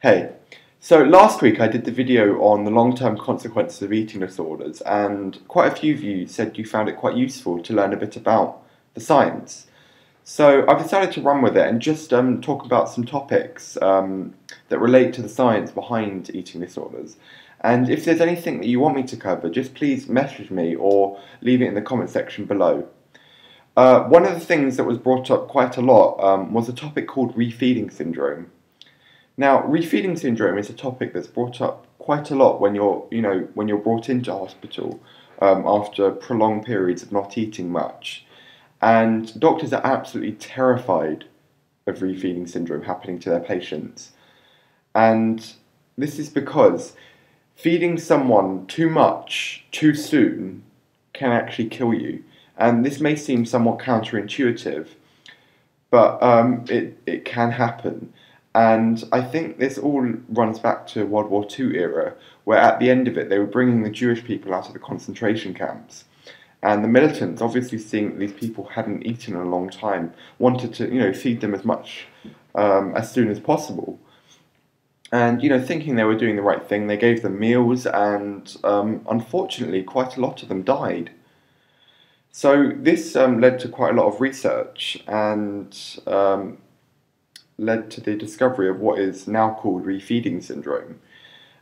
Hey, so last week I did the video on the long-term consequences of eating disorders, and quite a few of you said you found it quite useful to learn a bit about the science. So I've decided to run with it and just talk about some topics that relate to the science behind eating disorders. And if there's anything that you want me to cover, just please message me or leave it in the comment section below. One of the things that was brought up quite a lot was a topic called refeeding syndrome. Now, refeeding syndrome is a topic that's brought up quite a lot when you're brought into hospital after prolonged periods of not eating much, and doctors are absolutely terrified of refeeding syndrome happening to their patients. And this is because feeding someone too much too soon can actually kill you. And this may seem somewhat counterintuitive, but it can happen. And I think this all runs back to World War II era, where at the end of it they were bringing the Jewish people out of the concentration camps. And the militants, obviously seeing that these people hadn't eaten in a long time, wanted to feed them as much as soon as possible. And thinking they were doing the right thing, they gave them meals, and unfortunately quite a lot of them died. So this led to quite a lot of research and led to the discovery of what is now called refeeding syndrome.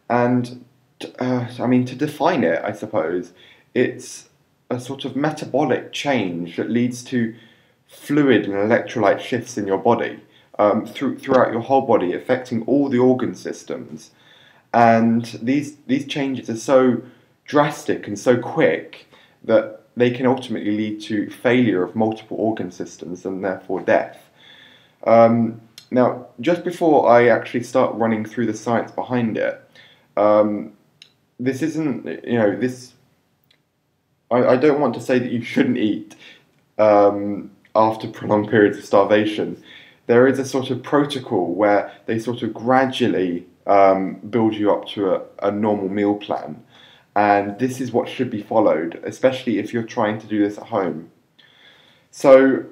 And to define it, I suppose, it's a sort of metabolic change that leads to fluid and electrolyte shifts in your body, throughout your whole body, affecting all the organ systems. And these changes are so drastic and so quick that they can ultimately lead to failure of multiple organ systems and therefore death. Now, just before I actually start running through the science behind it, this isn't, I don't want to say that you shouldn't eat after prolonged periods of starvation. There is a sort of protocol where they sort of gradually build you up to a normal meal plan. And this is what should be followed, especially if you're trying to do this at home. So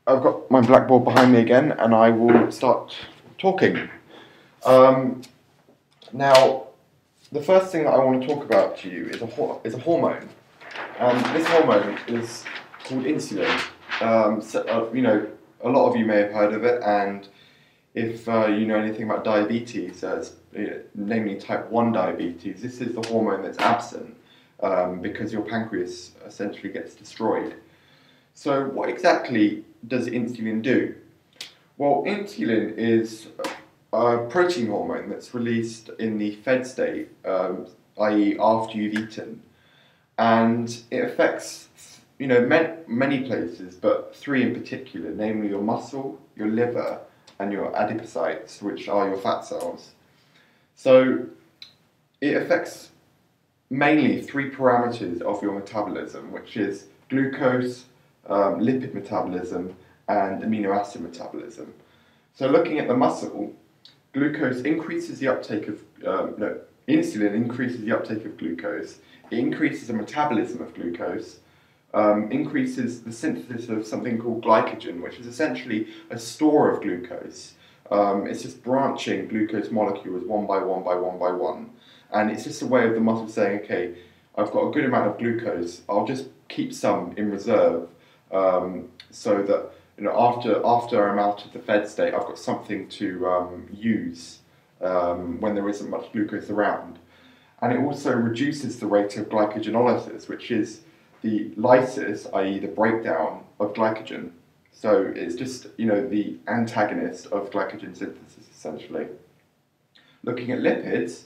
I've got my blackboard behind me again, and I will start talking. Now, the first thing that I want to talk about to you is a hormone. And this hormone is called insulin. A lot of you may have heard of it, and if you know anything about diabetes, namely type 1 diabetes, this is the hormone that's absent because your pancreas essentially gets destroyed. So what exactly does insulin do? Well, insulin is a protein hormone that's released in the fed state, i.e. after you've eaten. And it affects many places, but three in particular, namely your muscle, your liver, and your adipocytes, which are your fat cells. So it affects mainly three parameters of your metabolism, which is glucose, lipid metabolism, and amino acid metabolism. So looking at the muscle, glucose increases the uptake of, insulin increases the uptake of glucose, it increases the metabolism of glucose, increases the synthesis of something called glycogen, which is essentially a store of glucose. It's just branching glucose molecules one by one by one by one. And it's just a way of the muscle saying, okay, I've got a good amount of glucose, I'll just keep some in reserve, so that after I'm out of the fed state, I've got something to use when there isn't much glucose around. And it also reduces the rate of glycogenolysis, which is the lysis, i.e. the breakdown of glycogen. So it's just, the antagonist of glycogen synthesis, essentially. Looking at lipids,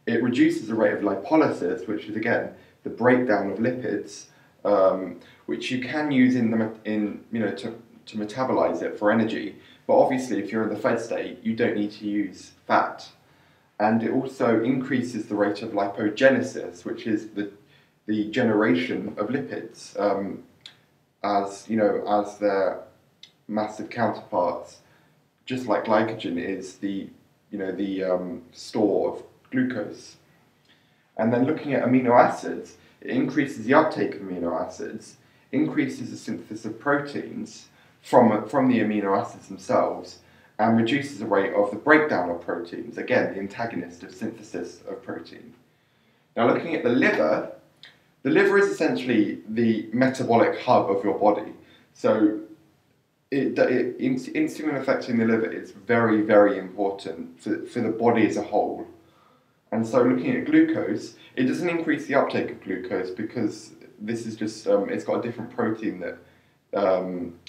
it reduces the rate of lipolysis, which is, again, the breakdown of lipids, which you can use to metabolize it for energy. But obviously, if you're in the fed state, you don't need to use fat. And it also increases the rate of lipogenesis, which is the generation of lipids, as their massive counterparts, just like glycogen is the store of glucose. And then looking at amino acids, it increases the uptake of amino acids, increases the synthesis of proteins from the amino acids themselves, and reduces the rate of the breakdown of proteins, again, the antagonist of synthesis of protein. Now, looking at the liver is essentially the metabolic hub of your body. So, insulin affecting the liver is very, very important for the body as a whole. And so, looking at glucose, it doesn't increase the uptake of glucose because this is just, it's got a different protein that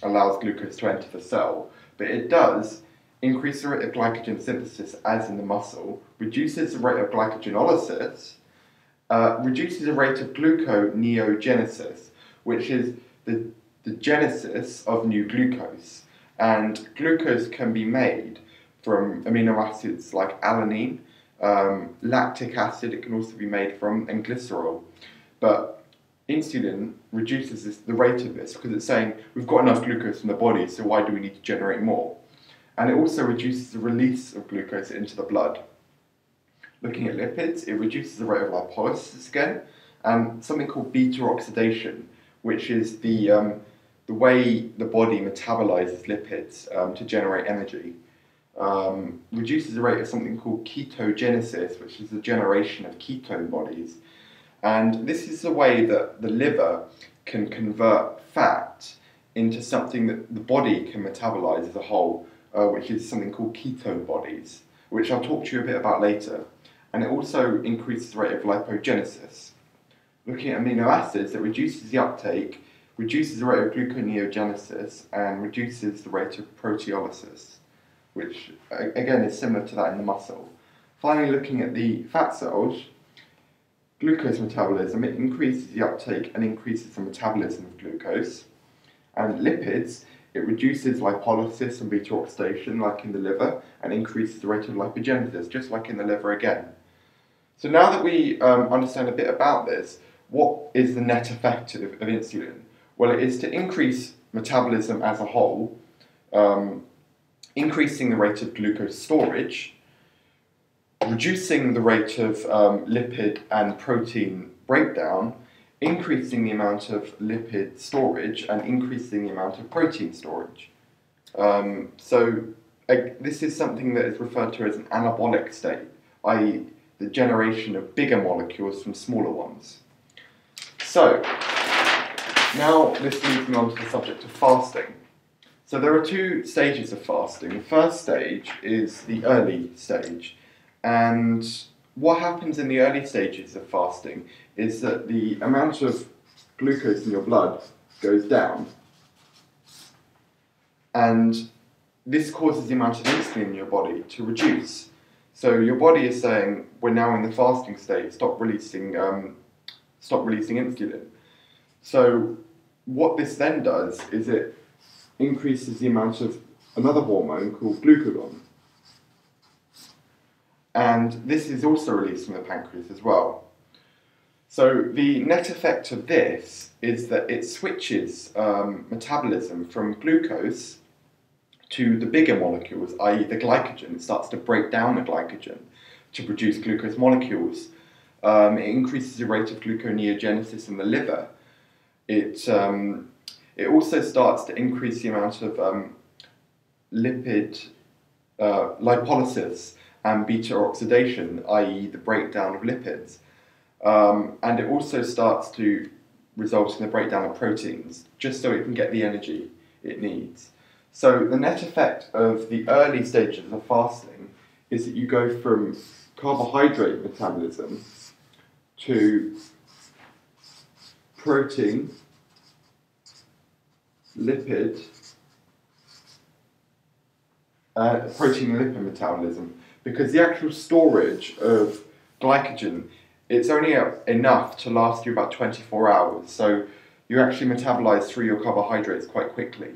allows glucose to enter the cell. But it does increase the rate of glycogen synthesis as in the muscle, reduces the rate of glycogenolysis, reduces the rate of gluconeogenesis, which is the genesis of new glucose. And glucose can be made from amino acids like alanine, lactic acid, it can also be made from, and glycerol. But insulin reduces the rate of this because it's saying we've got enough glucose in the body, so why do we need to generate more? And it also reduces the release of glucose into the blood. Looking at lipids, it reduces the rate of lipolysis again, and something called beta oxidation, which is the way the body metabolizes lipids to generate energy. Reduces the rate of something called ketogenesis, which is the generation of ketone bodies. And this is the way that the liver can convert fat into something that the body can metabolize as a whole, which is something called ketone bodies, which I'll talk to you a bit about later. And it also increases the rate of lipogenesis. Looking at amino acids, it reduces the uptake, reduces the rate of gluconeogenesis, and reduces the rate of proteolysis, which again is similar to that in the muscle. Finally, looking at the fat cells, glucose metabolism, it increases the uptake and increases the metabolism of glucose. And lipids, it reduces lipolysis and beta oxidation, like in the liver, and increases the rate of lipogenesis, just like in the liver again. So now that we understand a bit about this, what is the net effect of insulin? Well, it is to increase metabolism as a whole, increasing the rate of glucose storage, reducing the rate of lipid and protein breakdown, increasing the amount of lipid storage, and increasing the amount of protein storage. This is something that is referred to as an anabolic state, i.e. the generation of bigger molecules from smaller ones. So, now this leads me on to the subject of fasting. So there are two stages of fasting. The first stage is the early stage. And what happens in the early stages of fasting is that the amount of glucose in your blood goes down. And this causes the amount of insulin in your body to reduce. So your body is saying, we're now in the fasting state, stop releasing insulin. So what this then does is it increases the amount of another hormone called glucagon. And this is also released from the pancreas as well. So the net effect of this is that it switches metabolism from glucose to the bigger molecules, i.e. the glycogen. It starts to break down the glycogen to produce glucose molecules. It increases the rate of gluconeogenesis in the liver. It also starts to increase the amount of lipid lipolysis and beta oxidation, i.e. the breakdown of lipids. And it also starts to result in the breakdown of proteins, just so it can get the energy it needs. So the net effect of the early stages of fasting is that you go from carbohydrate metabolism to protein, lipid, protein and lipid metabolism, because the actual storage of glycogen, it's only enough to last you about 24 hours, so you actually metabolize through your carbohydrates quite quickly.